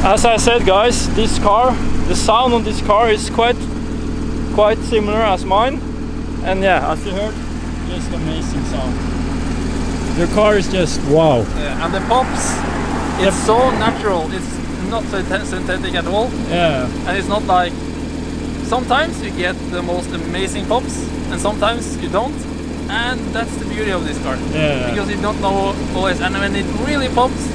As I said, guys, this car, the sound on this car is quite similar as mine, and yeah, as you heard, just amazing sound. Your car is just wow. Yeah, and the pops, it's so natural. It's not synthetic at all. Yeah. And it's not like, sometimes you get the most amazing pops and sometimes you don't, and that's the beauty of this car. Yeah. Because you don't know always, and when it really pops,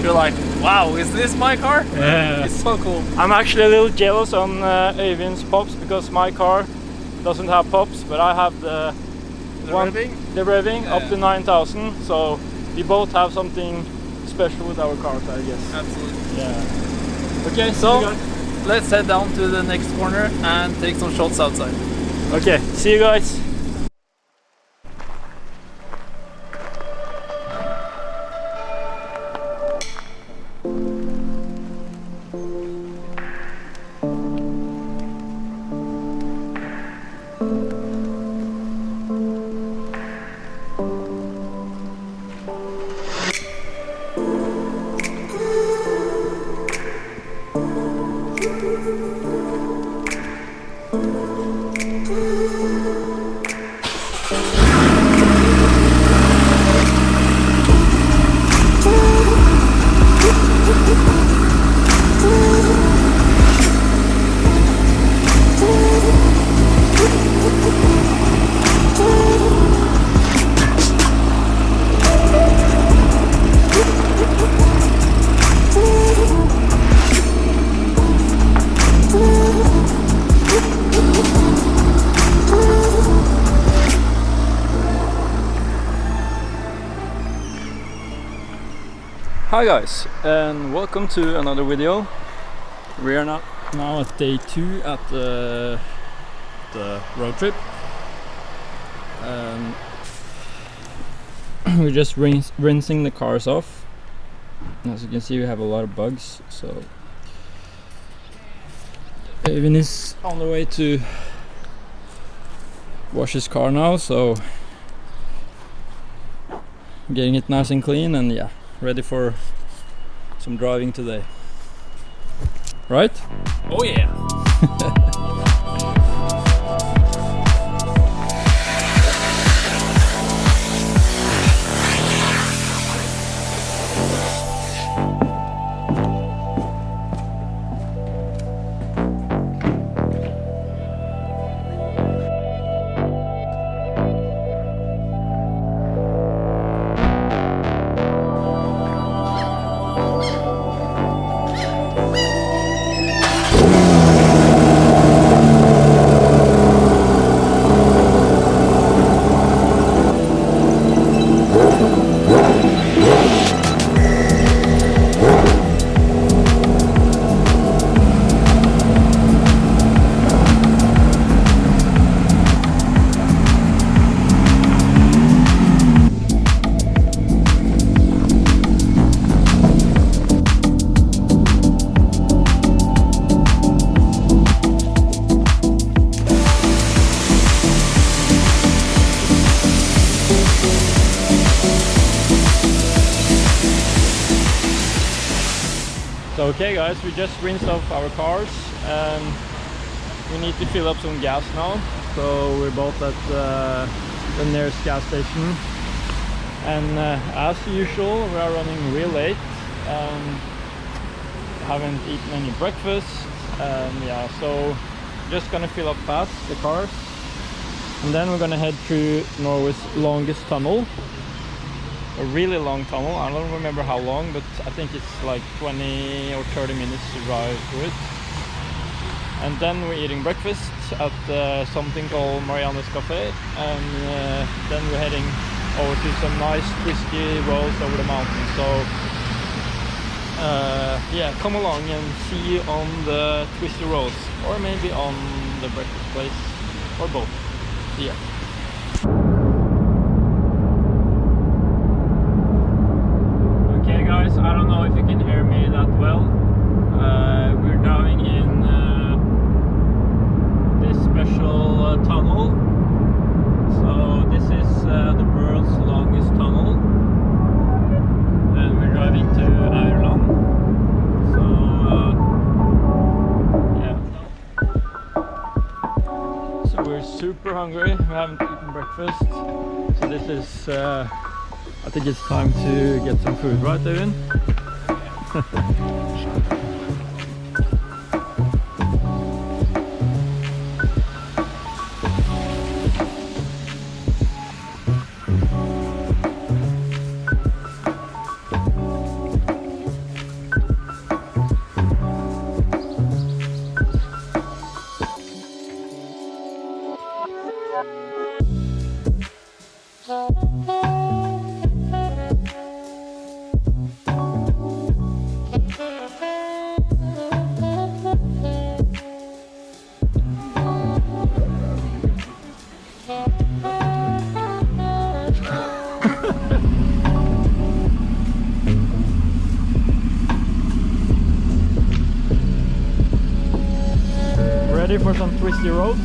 you're like, wow, is this my car? Yeah. It's so cool. I'm actually a little jealous on Øyvind's pops because my car doesn't have pops, but I have the revving yeah. up to 9,000, so we both have something special with our cars, I guess. Absolutely. Yeah. Okay, so let's head down to the next corner and take some shots outside. Okay, see you guys. Hi guys, and welcome to another video. We are now at day 2 at the road trip. We're just rinsing the cars off. As you can see, we have a lot of bugs, so Øyvind is on the way to wash his car now, so getting it nice and clean, and yeah, ready for some driving today. Right? Oh yeah! So okay guys, we just rinsed off our cars and we need to fill up some gas now. So we're both at the nearest gas station, and as usual we are running real late and haven't eaten any breakfast, and yeah, so just gonna fill up fast the cars and then we're gonna head through Norway's longest tunnel. A really long tunnel. I don't remember how long, but I think it's like 20 or 30 minutes to drive through it. And then we're eating breakfast at something called Marianne's Cafe, and then we're heading over to some nice twisty roads over the mountain. So yeah, come along and see you on the twisty roads, or maybe on the breakfast place, or both. See ya. Guys, I don't know if you can hear me that well. We're driving in this special tunnel. So this is the world's longest tunnel, and we're driving to Ireland. So super hungry. We haven't eaten breakfast, so this is I think it's time to get some food, right, David? Ready for some twisty roads?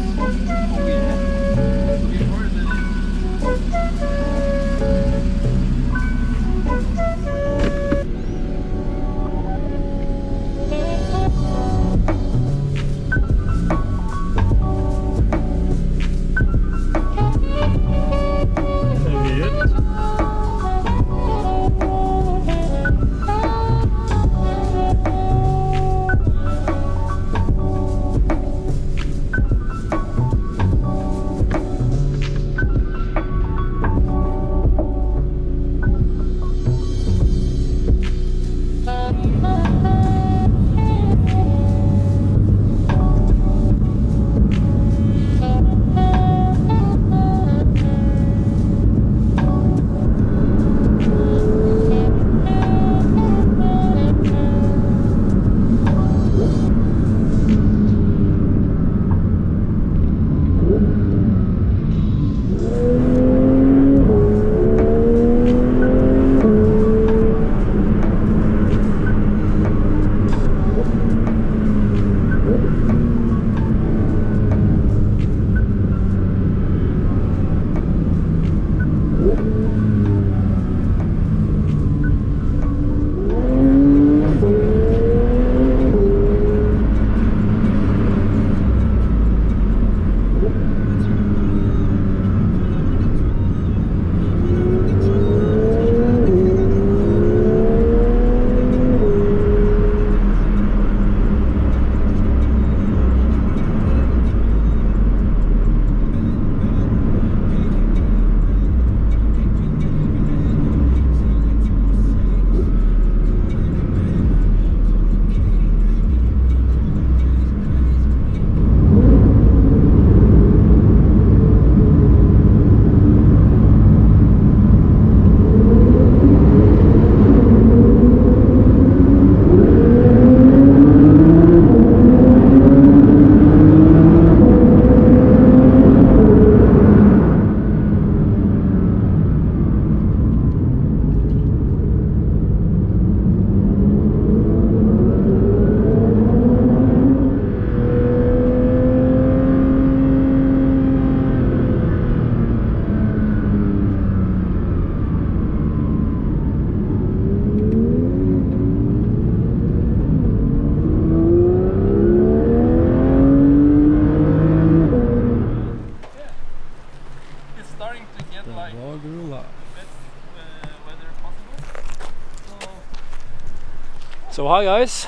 So hi guys,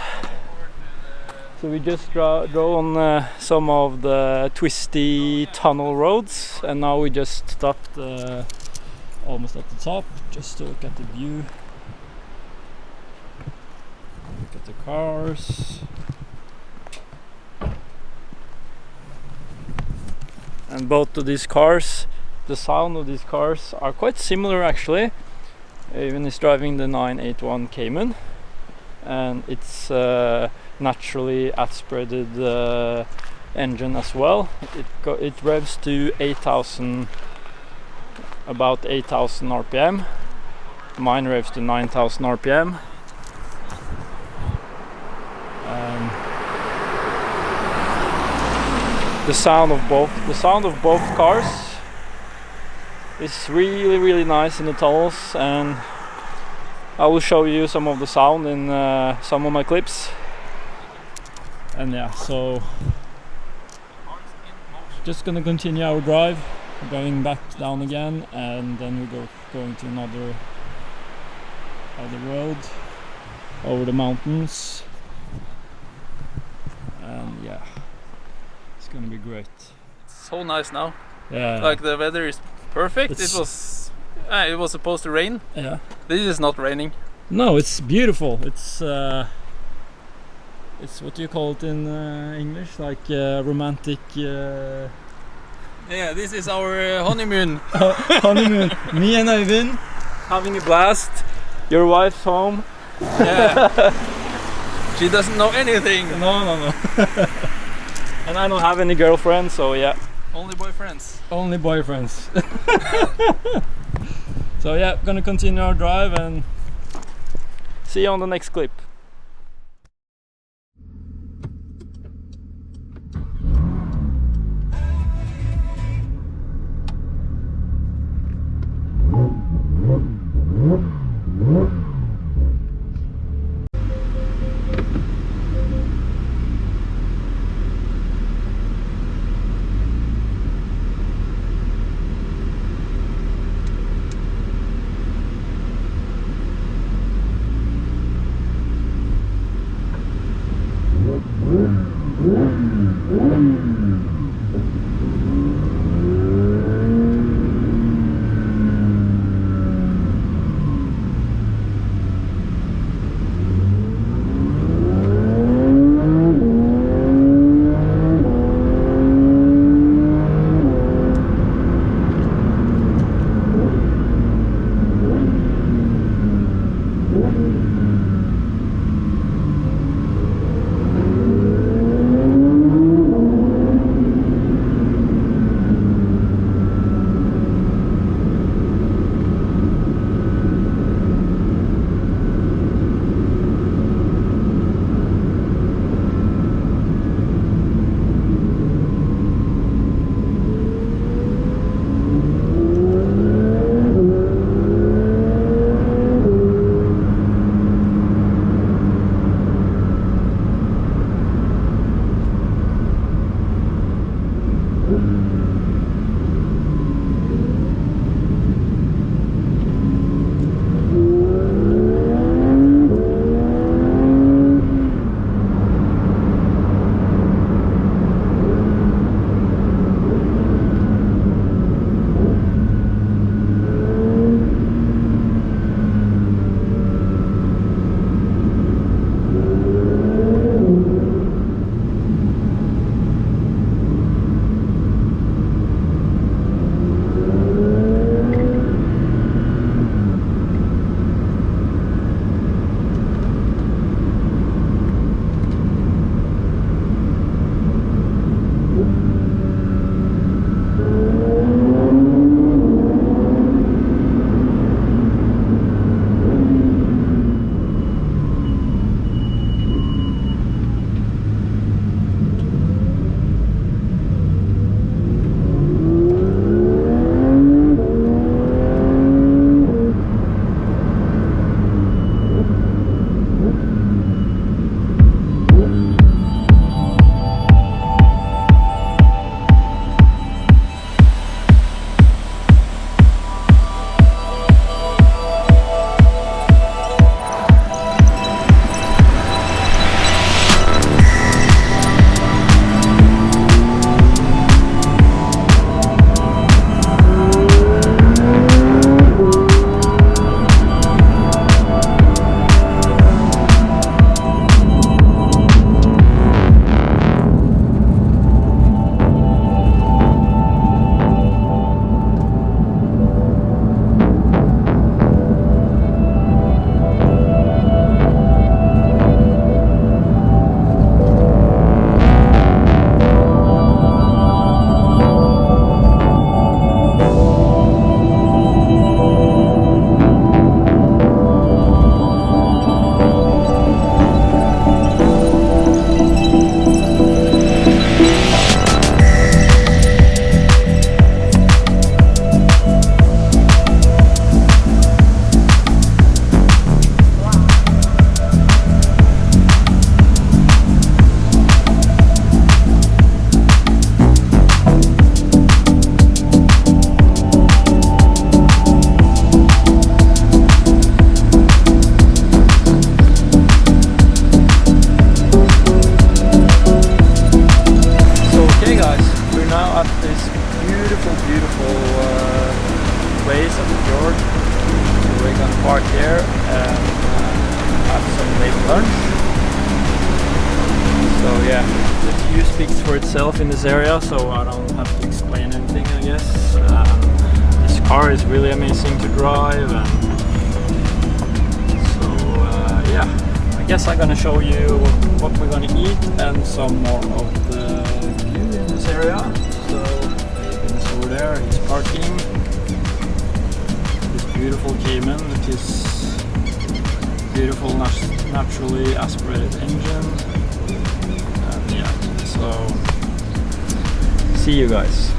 so we just drove on some of the twisty tunnel roads, and now we just stopped almost at the top just to look at the view, look at the cars, and both of these cars, the sound of these cars are quite similar actually. Even is driving the 981 Cayman, and it's naturally aspirated engine as well. It revs to 8,000, about 8,000 RPM. Mine revs to 9,000 RPM. The sound of both cars is really nice in the tunnels, and I will show you some of the sound in some of my clips. And yeah, so just gonna continue our drive, going back down again, and then we're going to another road over the mountains, and yeah, it's gonna be great. So nice now. Yeah, like the weather is perfect. It was supposed to rain. Yeah, this is not raining. No, it's beautiful. It's what do you call it in English, like romantic Yeah, this is our honeymoon. honeymoon. Me and Øyvind having a blast. Your wife's home. Yeah. She doesn't know anything. No. And I don't have any girlfriend, so yeah. Only boyfriends. Only boyfriends. So yeah, gonna continue our drive and see you on the next clip. turns. So yeah, the view speaks for itself in this area, so I don't have to explain anything, I guess. This car is really amazing to drive, and so yeah, I guess I'm gonna show you what we're gonna eat and some more of the view in this area. So it's over there, he's parking. This beautiful Cayman with his beautiful naturally aspirated engine. And yeah, so see you guys.